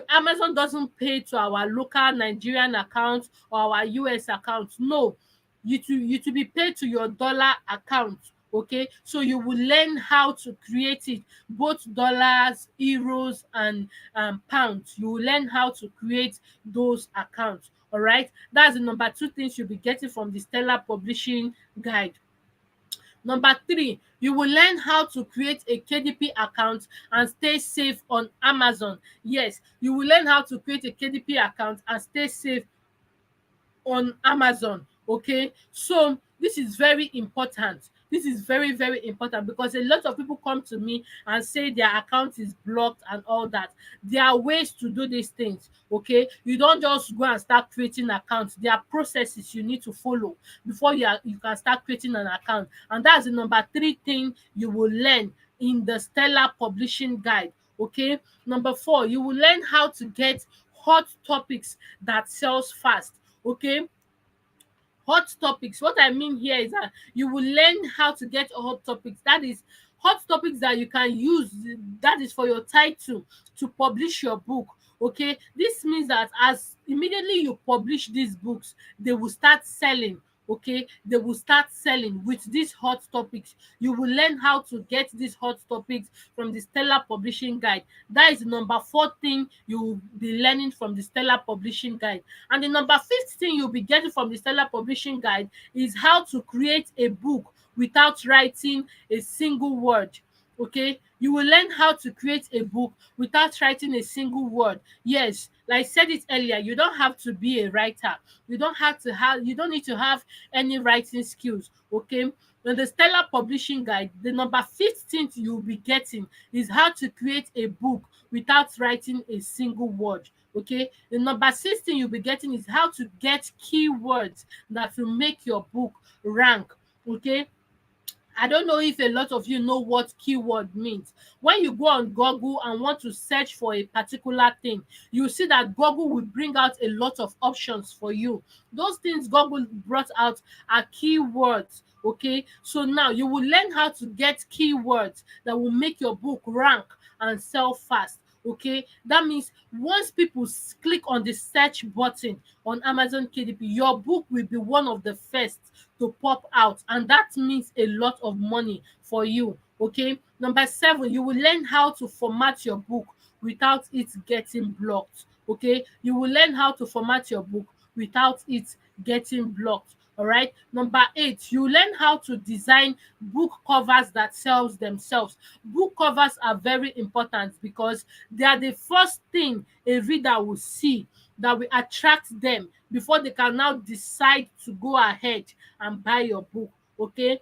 Amazon doesn't pay to our local Nigerian account or our US account. No, you to be paid to your dollar account. Okay, so you will learn how to create it, both dollars, euros, and pounds. You will learn how to create those accounts. All right, that's the number two things you'll be getting from the Stellar Publishing Guide. Number three, you will learn how to create a KDP account and stay safe on Amazon. Yes, you will learn how to create a KDP account and stay safe on Amazon. Okay, so this is very important. This is very, very important because a lot of people come to me and say their account is blocked and all that. There are ways to do these things. Okay, you don't just go and start creating accounts. There are processes you need to follow before you can start creating an account, and that's the number three thing you will learn in the Stellar Publishing Guide. Okay, number four, you will learn how to get hot topics that sells fast. Okay, hot topics, what I mean here is that you will learn how to get hot topics. That is hot topics that you can use, that is for your title to publish your book. Okay, this means that as immediately you publish these books, they will start selling. Okay, they will start selling with these hot topics. You will learn how to get these hot topics from the Stellar Publishing Guide. That is the number four thing you will be learning from the Stellar Publishing Guide. And the number fifth thing you'll be getting from the Stellar Publishing Guide is how to create a book without writing a single word. Okay, you will learn how to create a book without writing a single word. Yes, like I said it earlier, you don't have to be a writer. You don't need to have any writing skills. Okay, in the Stellar Publishing Guide, the number fifth thing you'll be getting is how to create a book without writing a single word. Okay, the number six thing you'll be getting is how to get keywords that will make your book rank. Okay, I don't know if a lot of you know what keyword means. When you go on Google and want to search for a particular thing, you see that Google will bring out a lot of options for you. Those things Google brought out are keywords. Okay, so now you will learn how to get keywords that will make your book rank and sell fast. Okay, that means once people click on the search button on Amazon KDP, your book will be one of the first to pop out, and that means a lot of money for you. Okay, number seven, you will learn how to format your book without it getting blocked. Okay, you will learn how to format your book without it getting blocked. All right, number eight, you learn how to design book covers that sells themselves. Book covers are very important because they are the first thing a reader will see that will attract them before they can now decide to go ahead and buy your book. Okay,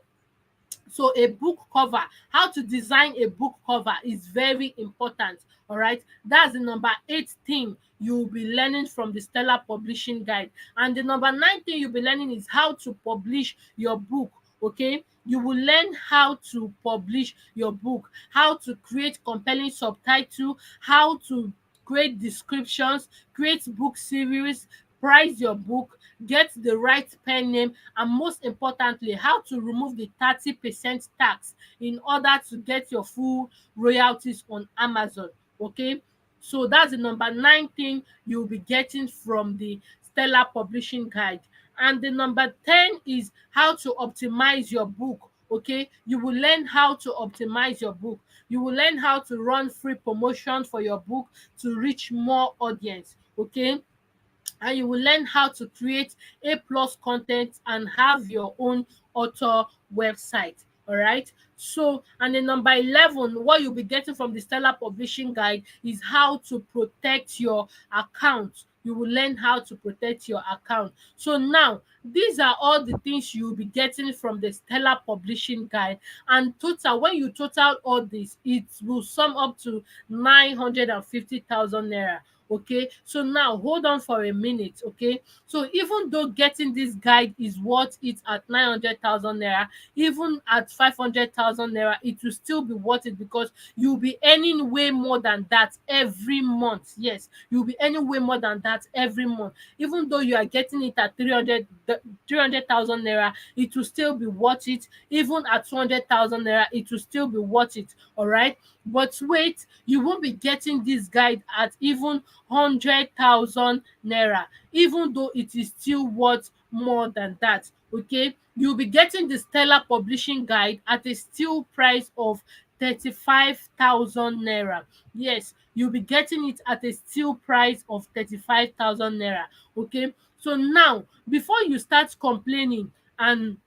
So a book cover, how to design a book cover is very important. All right, that's the number 8 thing you will be learning from the Stellar Publishing Guide. And the number 9 thing you'll be learning is how to publish your book. Okay, you will learn how to publish your book, how to create compelling subtitle, how to create descriptions, create book series, price your book, get the right pen name, and most importantly, how to remove the 30% tax in order to get your full royalties on Amazon. Okay, so that's the number 9 thing you'll be getting from the Stellar Publishing Guide. And the number 10 is how to optimize your book. Okay, you will learn how to optimize your book. You will learn how to run free promotion for your book to reach more audience. Okay, and you will learn how to create A+ content and have your own author website. All right. So, and then number 11, what you'll be getting from the Stellar Publishing Guide is how to protect your account. You will learn how to protect your account. So now, these are all the things you'll be getting from the Stellar Publishing Guide. And total, when you total all this, it will sum up to 950,000 naira. Okay, so now hold on for a minute. Okay, so even though getting this guide is worth it at 900,000 naira, even at 500,000 naira, it will still be worth it, because you'll be earning way more than that every month. Yes, you'll be earning way more than that every month. Even though you are getting it at 300,000 naira, it will still be worth it. Even at 200,000 naira, it will still be worth it. All right, but wait, you won't be getting this guide at even 100,000 naira, even though it is still worth more than that. Okay, you'll be getting the Stellar Publishing Guide at a still price of 35,000 naira. Yes, you'll be getting it at a still price of 35,000 naira. Okay, so now, before you start complaining and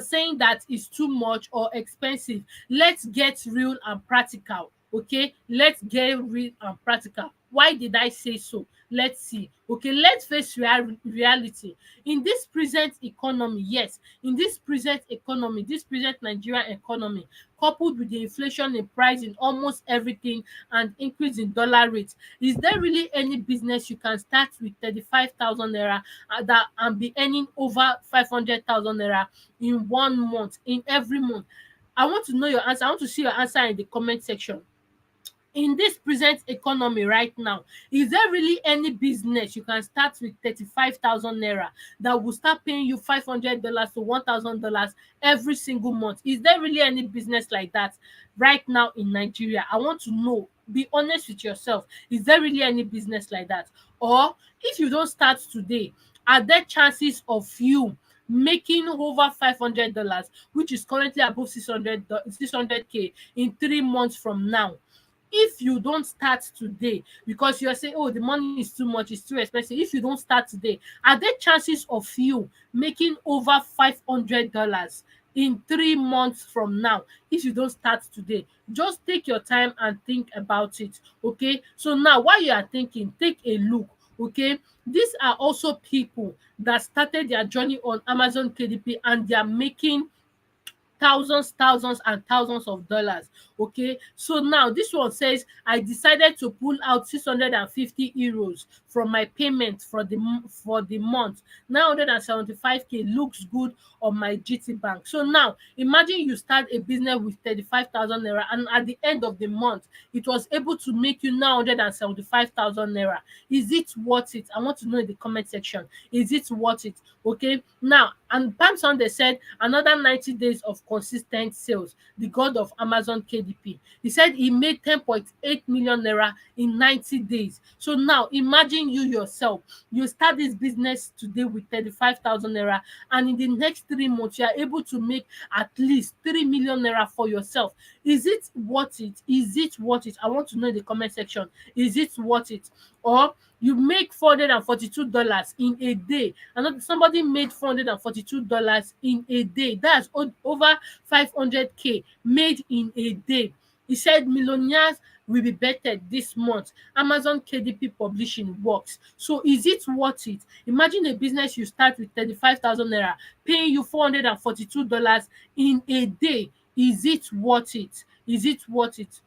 saying that it's too much or expensive, let's get real and practical. Okay, let's get real and practical. Why did I say so? Let's see. Okay, let's face reality. In this present economy, yes, in this present economy, this present Nigerian economy, coupled with the inflation in price in almost everything and increase in dollar rate, is there really any business you can start with 35,000 naira that and be earning over 500,000 naira in 1 month, in every month? I want to know your answer. I want to see your answer in the comment section. In this present economy right now, is there really any business you can start with 35,000 naira that will start paying you $500 to $1,000 every single month? Is there really any business like that right now in Nigeria? I want to know. Be honest with yourself. Is there really any business like that? Or if you don't start today, are there chances of you making over $500, which is currently above 600k, in 3 months from now? If you don't start today, because you're saying, oh, the money is too much, it's too expensive. If you don't start today, are there chances of you making over $500 in 3 months from now? If you don't start today, just take your time and think about it. Okay, so now, while you are thinking, take a look. Okay, these are also people that started their journey on Amazon KDP, and they are making thousands and thousands of dollars. Okay, so now this one says, I decided to pull out 650 euros from my payment for the month. 975k looks good on my GT Bank. So now, imagine you start a business with 35,000 naira, and at the end of the month it was able to make you 975,000 naira. Is it worth it? I want to know in the comment section. Is it worth it? Okay, now, and Palm Sunday said another 90 days of consistent sales, the god of Amazon KDP. He said he made 10.8 million naira in 90 days. So now, imagine you yourself, you start this business today with 35,000 naira, and in the next 3 months you are able to make at least 3 million naira for yourself. Is it worth it? Is it worth it? I want to know in the comment section. Is it worth it? Or you make $442 in a day, and somebody made $442 in a day. That's over 500k made in a day. He said millionaires will be bettered this month. Amazon KDP publishing works. So is it worth it? Imagine a business you start with 35,000 naira, paying you $442 in a day. Is it worth it? Is it worth it?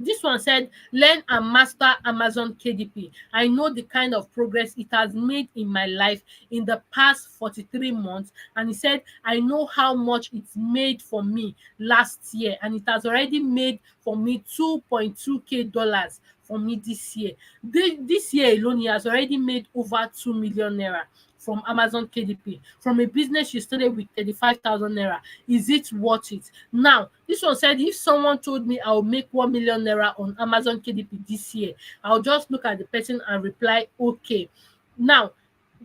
This one said, learn and master Amazon KDP. I know the kind of progress it has made in my life in the past 43 months. And he said, I know how much it's made for me last year. And it has already made for me 2.2K dollars for me this year. This year alone, he has already made over 2 million naira from Amazon KDP, from a business you started with 35,000 naira. Is it worth it? Now, this one said, if someone told me I'll make 1 million naira on Amazon KDP this year, I'll just look at the person and reply, okay. Now,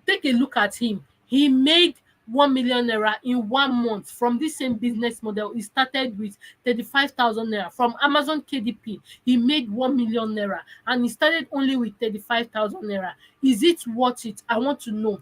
take a look at him. He made 1 million naira in 1 month from this same business model. He started with 35,000 naira from Amazon KDP. He made 1 million naira and he started only with 35,000 naira. Is it worth it? I want to know.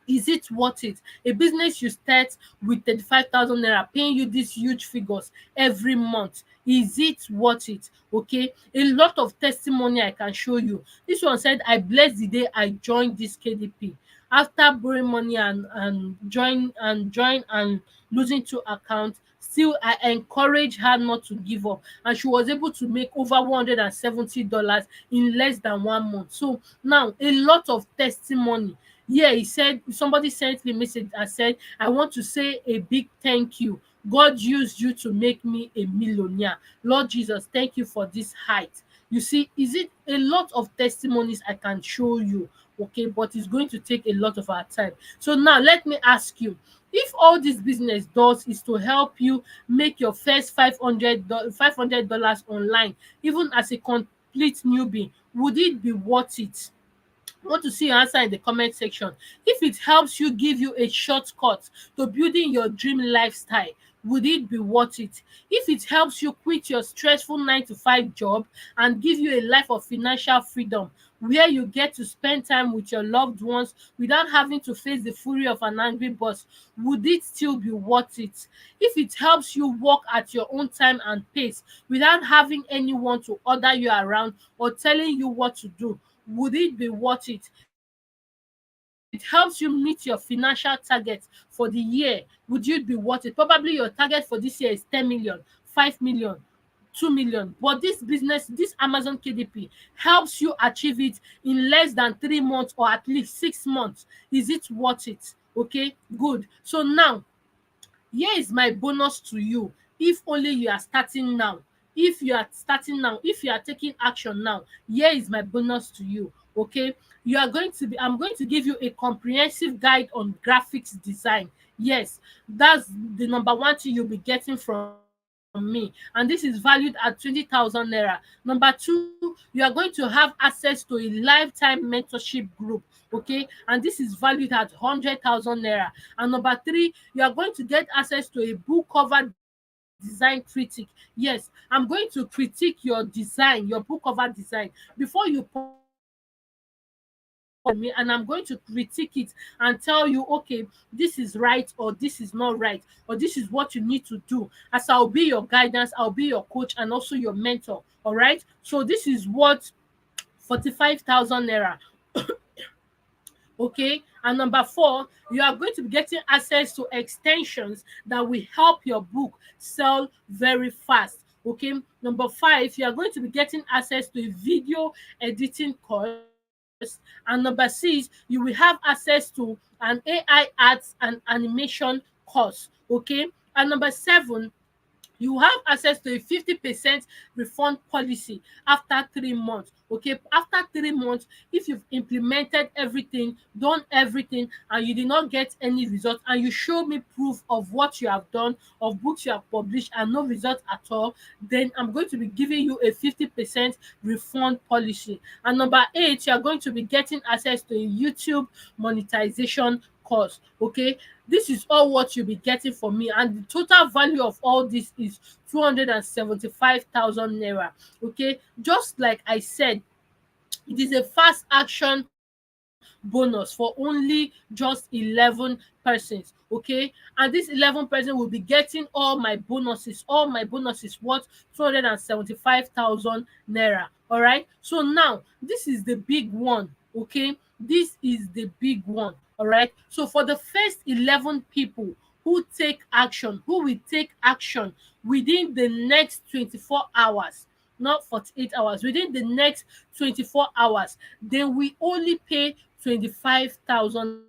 Is it worth it? A business you start with 35,000 naira paying you these huge figures every month. Is it worth it? Okay. A lot of testimony I can show you. This one said, I bless the day I joined this KDP. After borrowing money and join and losing two accounts, still I encourage her not to give up, and she was able to make over $170 in less than 1 month. So now a lot of testimony. Yeah, he said, somebody sent me a message and said, I want to say a big thank you. God used you to make me a millionaire. Lord Jesus, thank you for this height. You see, is it a lot of testimonies I can show you? Okay, but it's going to take a lot of our time. So now let me ask you, if all this business does is to help you make your first $500 online, even as a complete newbie, would it be worth it? I want to see your answer in the comment section. If it helps you, give you a shortcut to building your dream lifestyle, would it be worth it? If it helps you quit your stressful 9 to 5 job and give you a life of financial freedom where you get to spend time with your loved ones without having to face the fury of an angry boss, would it still be worth it? If it helps you work at your own time and pace without having anyone to order you around or telling you what to do, would it be worth it? If it helps you meet your financial target for the year, would it be worth it? Probably your target for this year is 10 million, 5 million, 2 million. But this business, this Amazon KDP, helps you achieve it in less than 3 months or at least 6 months. Is it worth it? Okay, good. So now, here is my bonus to you. If only you are starting now, if you are taking action now, here is my bonus to you. Okay, I'm going to give you a comprehensive guide on graphics design. Yes, that's the number one thing you'll be getting from me, and this is valued at 20,000 naira. Number two, you are going to have access to a lifetime mentorship group. Okay, and this is valued at 100,000 naira. And number three, you are going to get access to a book cover design critic. Yes, I'm going to critique your design, your book cover design. Before you publish it, you're going to come to me and I'm going to critique it and tell you, okay, this is right or this is not right, or this is what you need to do. As I'll be your guidance, I'll be your coach and also your mentor. All right, so this is what 45,000 naira. Okay, and number four, you are going to be getting access to extensions that will help your book sell very fast. Okay, number five, you are going to be getting access to a video editing course. And number six, you will have access to an AI arts and animation course. Okay, and number seven, you have access to a 50% refund policy after 3 months. Okay, after 3 months, if you've implemented everything, done everything, and you did not get any result, and you show me proof of what you have done, of books you have published and no result at all, then I'm going to be giving you a 50% refund policy. And number eight, you are going to be getting access to a YouTube monetization course. Okay, this is all what you'll be getting from me, and the total value of all this is 275,000 naira. Okay, just like I said, it is a fast action bonus for only just 11 persons. Okay, and this 11 person will be getting all my bonuses worth 275,000 naira. All right, so now this is the big one. Okay, this is the big one. All right, so for the first 11 people who will take action within the next 24 hours, not 48 hours, within the next 24 hours, then we only pay 25,000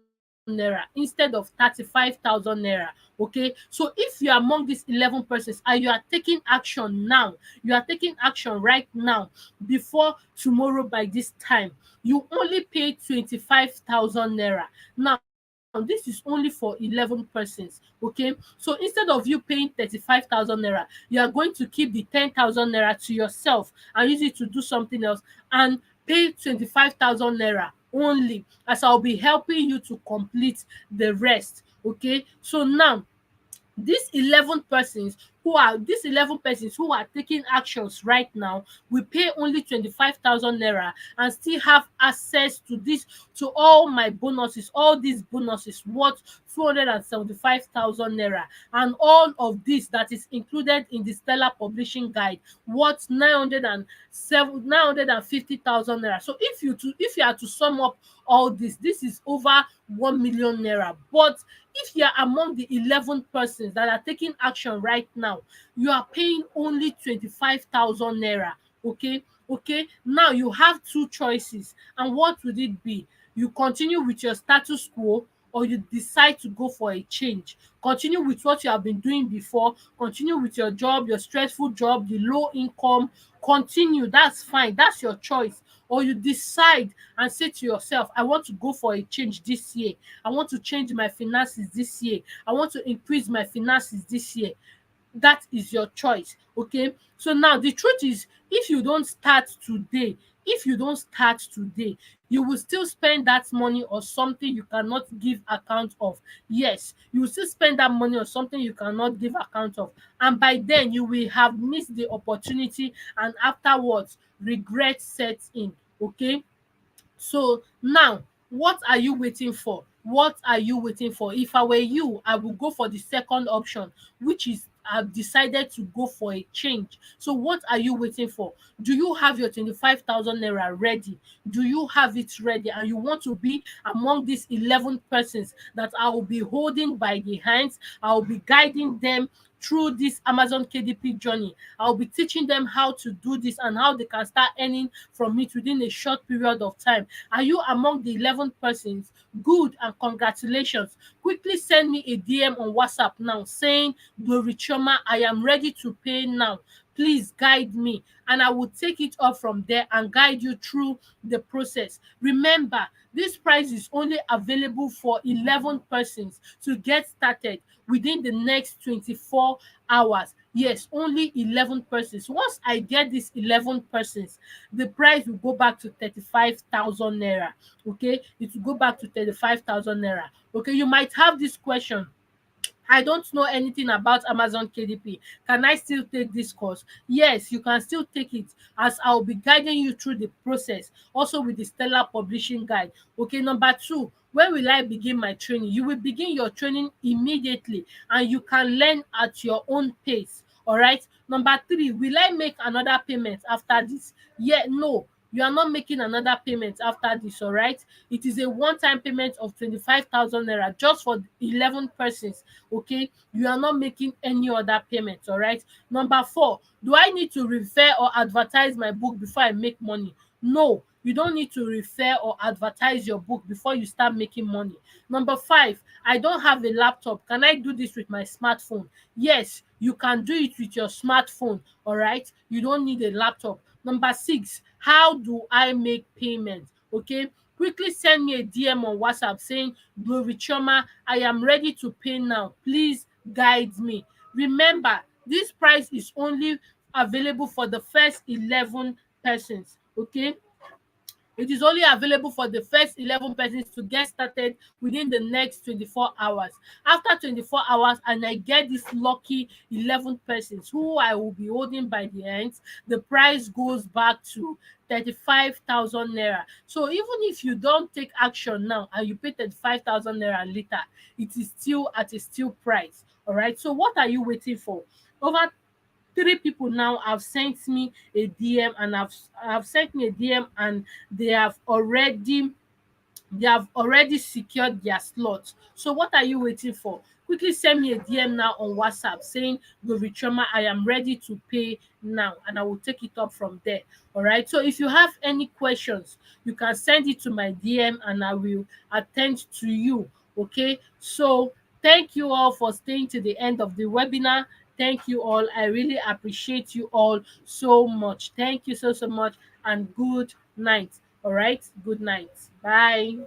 naira instead of 35,000 naira. Okay, so if you are among these 11 persons and you are taking action now, you are taking action right now before tomorrow by this time, you only pay 25,000 naira. Now this is only for 11 persons. Okay, so instead of you paying 35,000 naira, you are going to keep the 10,000 naira to yourself and use it to do something else, and pay 25,000 naira only, as I'll be helping you to complete the rest. Okay, so now these 11 persons who are taking actions right now will pay only 25,000 naira and still have access to this, to all these bonuses worth 275,000 naira, and all of this that is included in the Stellar Publishing Guide worth 950,000 naira. So if you are to sum up all this is over 1 million naira. But if you are among the 11 persons that are taking action right now, you are paying only 25,000 naira. Okay, now you have two choices, and what would it be? You continue with your status quo, or you decide to go for a change. Continue with what you have been doing before, continue with your job, your stressful job, the low income, continue, that's fine, that's your choice. Or you decide and say to yourself, I want to go for a change this year, I want to change my finances this year, I want to increase my finances this year. That is your choice. Okay, so now the truth is, if you don't start today, you will still spend that money on something you cannot give account of. Yes, you will still spend that money on something you cannot give account of, and by then you will have missed the opportunity, and afterwards regret sets in. Okay, so now, what are you waiting for? What are you waiting for? If I were you, I would go for the second option, which is I've decided to go for a change. So what are you waiting for? Do you have your 25,000 naira ready? Do you have it ready? And you want to be among these 11 persons that I will be holding by the hands, I will be guiding them through this Amazon KDP journey. I'll be teaching them how to do this and how they can start earning from it within a short period of time. Are you among the 11 persons? Good, and congratulations. Quickly send me a DM on WhatsApp now saying, Glory Choma, I am ready to pay now. Please guide me, and I will take it up from there and guide you through the process. Remember, this price is only available for 11 persons to get started within the next 24 hours. Yes, only 11 persons. Once I get these 11 persons, the price will go back to 35,000 naira. Okay, it will go back to 35,000 naira. Okay, you might have this question: I don't know anything about Amazon KDP. Can I still take this course? Yes, you can still take it, as I'll be guiding you through the process, also with the Stellar Publishing Guide. Okay, number two, when will I begin my training? You will begin your training immediately, and you can learn at your own pace. All right. Number three, will I make another payment after this? Yeah, no, you are not making another payment after this. All right, it is a one-time payment of 25,000 naira just for 11 persons. Okay, you are not making any other payment. All right. Number four, do I need to refer or advertise my book before I make money? No, you don't need to refer or advertise your book before you start making money. Number five, I don't have a laptop, can I do this with my smartphone? Yes, you can do it with your smartphone. All right, you don't need a laptop. Number six, how do I make payment? Okay, quickly send me a DM on WhatsApp saying, Glory Choma, I am ready to pay now, please guide me. Remember, this price is only available for the first 11 persons. Okay, It is only available for the first 11 persons to get started within the next 24 hours. After 24 hours, and I get this lucky 11 persons who I will be holding by the hands, the price goes back to 35,000 naira. So even if you don't take action now and you pay 35,000 naira later, it is still at a still price. All right. So what are you waiting for? Over three people now have sent me a DM, and have sent me a DM, and they have already secured their slot. So what are you waiting for? Quickly send me a DM now on WhatsApp saying, Govichoma, I am ready to pay now, and I will take it up from there. All right. So if you have any questions, you can send it to my DM and I will attend to you. Okay. So thank you all for staying to the end of the webinar. Thank you all. I really appreciate you all so much. Thank you so much, and good night. All right. Good night. Bye.